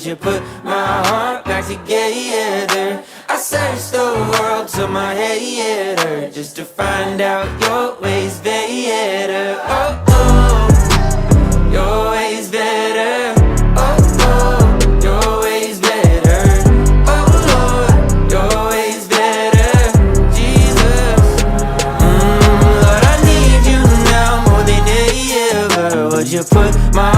you put my heart back together? I searched the world till my head hurt just to find out your ways better. Oh, oh, your ways better. Oh, oh, your ways better. Oh, Lord, your ways better. Jesus, Lord, I need you now more than ever. Would you put my